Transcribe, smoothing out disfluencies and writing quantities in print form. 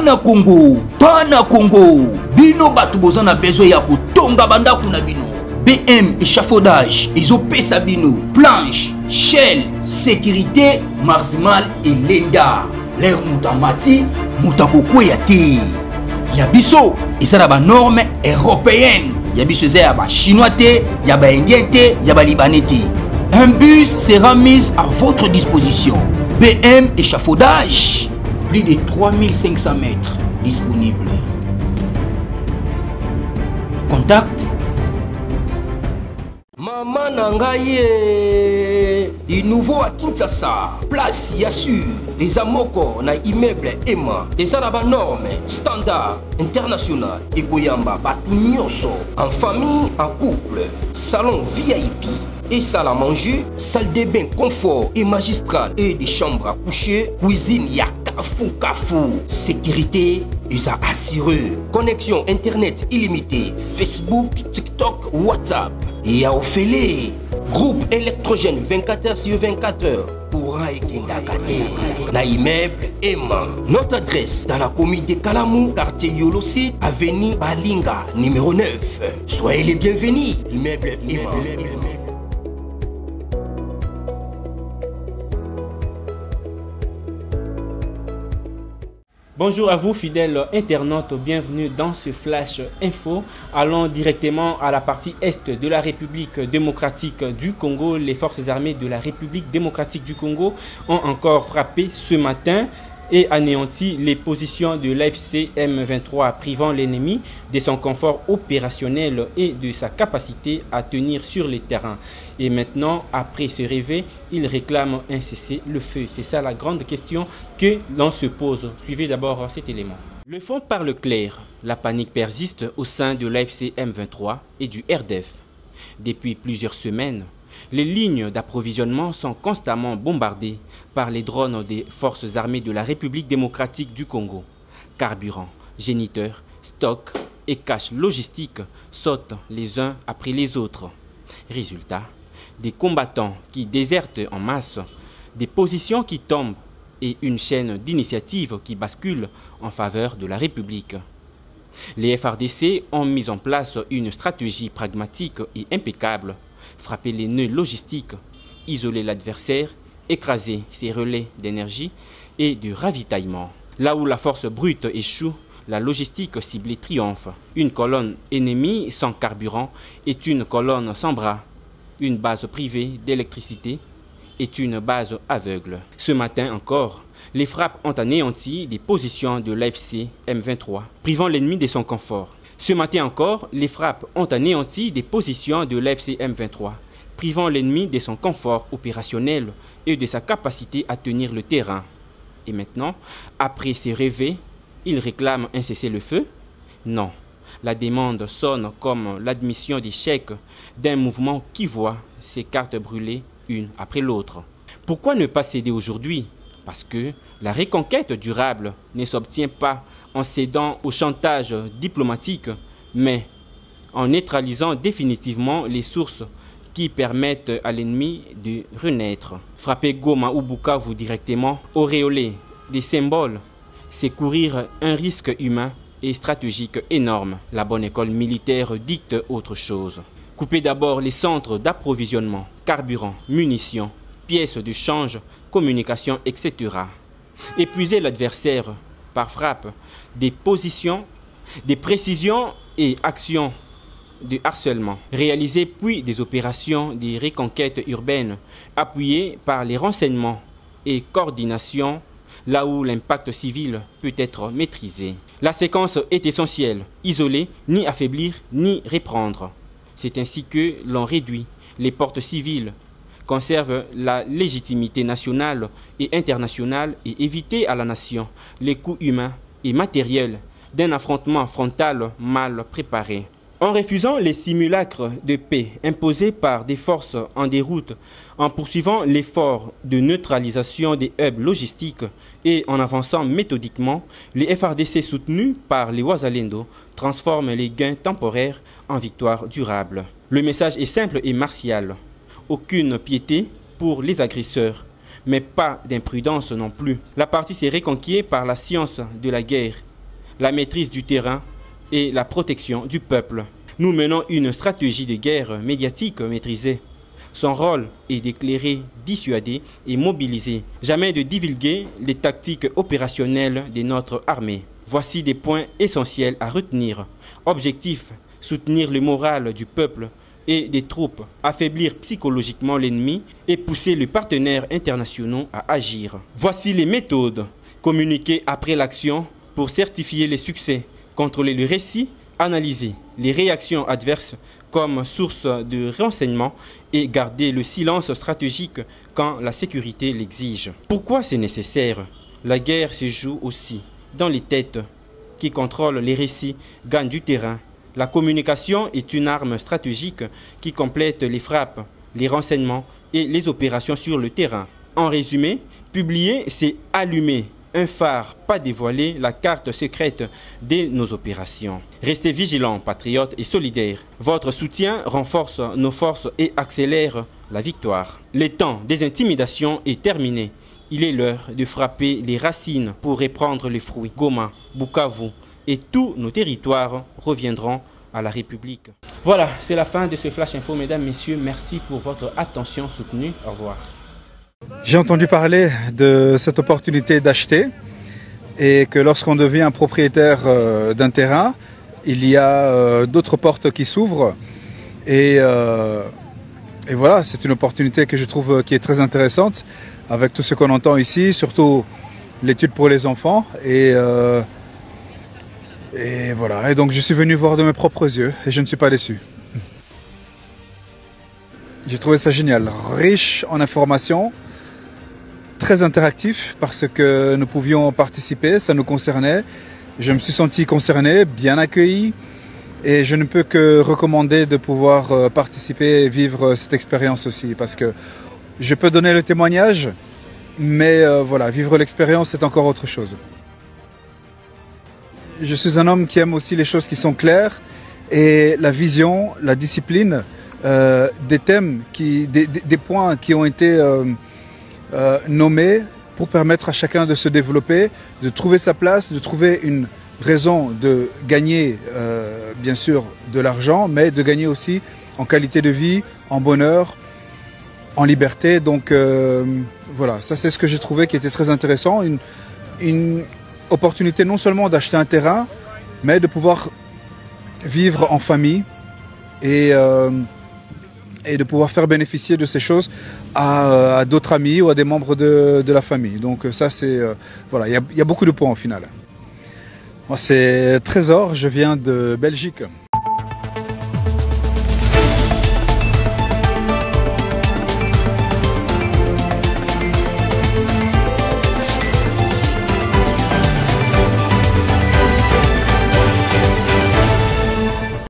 Bana Congo, bino batu bozana besoin ya kotonga bandaku na bino. BM échafaudage, ezopesa bino, planche, shell, sécurité, marzimal et lenda. L'air moutamati, moutakokweya te. Yabiso, ezana ba norme européenne. Yabiso ya ba chinois te, ya ba indien te, ya ba libanais te. Un bus sera mis à votre disposition. BM échafaudage, plus de 3500 mètres disponibles. Contact Maman Nangaye, du nouveau à Kinshasa, place Yassur, des amoko na immeuble Emma, des arabes normes, standard, international, et Goyamba, Batunyoso, en famille, en couple, salon VIP. Et salle à manger, salle de bain confort et magistral et des chambres à coucher, cuisine ya kafou, sécurité ils a assuré, connexion internet illimitée, Facebook, TikTok, WhatsApp et à Ophélie, groupe électrogène 24h/24 courant et kindakate, na immeuble Emma. Notre adresse dans la commune de Kalamou, quartier Yolosi, avenue Balinga, numéro 9. Soyez les bienvenus, immeuble Emma. Bonjour à vous fidèles internautes, bienvenue dans ce Flash Info. Allons directement à la partie est de la République démocratique du Congo. Les forces armées de la République démocratique du Congo ont encore frappé ce matin et anéanti les positions de l'AFC M23, privant l'ennemi de son confort opérationnel et de sa capacité à tenir sur les terrains. Et maintenant, après ce réveil, il réclame un cessez-le-feu. C'est ça la grande question que l'on se pose. Suivez d'abord cet élément. Le fond parle clair. La panique persiste au sein de l'AFC M23 et du RDF. Depuis plusieurs semaines, les lignes d'approvisionnement sont constamment bombardées par les drones des forces armées de la République démocratique du Congo. Carburant, géniteurs, stocks et caches logistiques sautent les uns après les autres. Résultat, des combattants qui désertent en masse, des positions qui tombent et une chaîne d'initiatives qui bascule en faveur de la République. Les FARDC ont mis en place une stratégie pragmatique et impeccable. Frapper les nœuds logistiques, isoler l'adversaire, écraser ses relais d'énergie et de ravitaillement. Là où la force brute échoue, la logistique ciblée triomphe. Une colonne ennemie sans carburant est une colonne sans bras. Une base privée d'électricité est une base aveugle. Ce matin encore, les frappes ont anéanti des positions de l'AFC M23, privant l'ennemi de son confort. Ce matin encore, les frappes ont anéanti des positions de l'AFC M23, privant l'ennemi de son confort opérationnel et de sa capacité à tenir le terrain. Et maintenant, après ces réveils, il réclame un cessez-le-feu? Non. La demande sonne comme l'admission d'échec d'un mouvement qui voit ses cartes brûler une après l'autre. Pourquoi ne pas céder aujourd'hui? Parce que la reconquête durable ne s'obtient pas en cédant au chantage diplomatique, mais en neutralisant définitivement les sources qui permettent à l'ennemi de renaître. Frapper Goma ou Bukavu directement, auréoler des symboles, c'est courir un risque humain et stratégique énorme. La bonne école militaire dicte autre chose. Couper d'abord les centres d'approvisionnement, carburant, munitions, pièces de change, communication, etc. Épuiser l'adversaire par frappe, des positions, des précisions et actions de harcèlement. Réaliser puis des opérations de reconquête urbaine appuyées par les renseignements et coordination là où l'impact civil peut être maîtrisé. La séquence est essentielle, isoler, ni affaiblir, ni reprendre. C'est ainsi que l'on réduit les portes civiles, conserve la légitimité nationale et internationale et éviter à la nation les coûts humains et matériels d'un affrontement frontal mal préparé. En refusant les simulacres de paix imposés par des forces en déroute, en poursuivant l'effort de neutralisation des hubs logistiques et en avançant méthodiquement, les FARDC soutenus par les Wazalendo transforment les gains temporaires en victoires durables. Le message est simple et martial. Aucune piété pour les agresseurs, mais pas d'imprudence non plus. La partie s'est reconquise par la science de la guerre la maîtrise du terrain et la protection du peuple. Nous menons une stratégie de guerre médiatique maîtrisée. Son rôle est d'éclairer, dissuader et mobiliser, jamais de divulguer les tactiques opérationnelles de notre armée. Voici des points essentiels à retenir. Objectif, soutenir le moral du peuple et des troupes, affaiblir psychologiquement l'ennemi et pousser les partenaires internationaux à agir. Voici les méthodes. Communiquer après l'action pour certifier les succès, contrôler le récit, analyser les réactions adverses comme source de renseignement et garder le silence stratégique quand la sécurité l'exige. Pourquoi c'est nécessaire? La guerre se joue aussi dans les têtes. Qui contrôlent les récits gagnent du terrain. La communication est une arme stratégique qui complète les frappes, les renseignements et les opérations sur le terrain. En résumé, publier, c'est allumer un phare, pas dévoiler la carte secrète de nos opérations. Restez vigilants, patriotes et solidaires. Votre soutien renforce nos forces et accélère la victoire. Le temps des intimidations est terminé. Il est l'heure de frapper les racines pour reprendre les fruits. Goma, Bukavu et tous nos territoires reviendront à la République. Voilà, c'est la fin de ce Flash Info. Mesdames, Messieurs, merci pour votre attention soutenue. Au revoir. J'ai entendu parler de cette opportunité d'acheter et que lorsqu'on devient propriétaire d'un terrain, il y a d'autres portes qui s'ouvrent et voilà, c'est une opportunité que je trouve qui est très intéressante avec tout ce qu'on entend ici, surtout l'étude pour les enfants et voilà. Et donc je suis venu voir de mes propres yeux et je ne suis pas déçu. J'ai trouvé ça génial, riche en informations, très interactif parce que nous pouvions participer, ça nous concernait. Je me suis senti concerné, bien accueilli et je ne peux que recommander de pouvoir participer et vivre cette expérience aussi parce que je peux donner le témoignage, mais voilà, vivre l'expérience c'est encore autre chose. Je suis un homme qui aime aussi les choses qui sont claires et la vision, la discipline, des thèmes, des points qui ont été nommés pour permettre à chacun de se développer, de trouver sa place, de trouver une raison de gagner bien sûr de l'argent, mais de gagner aussi en qualité de vie, en bonheur, en liberté. Donc voilà, ça c'est ce que j'ai trouvé qui était très intéressant. Une opportunité non seulement d'acheter un terrain, mais de pouvoir vivre en famille et de pouvoir faire bénéficier de ces choses à d'autres amis ou à des membres de la famille. Donc ça c'est voilà, il y a beaucoup de points au final. Moi c'est Trésor, je viens de Belgique.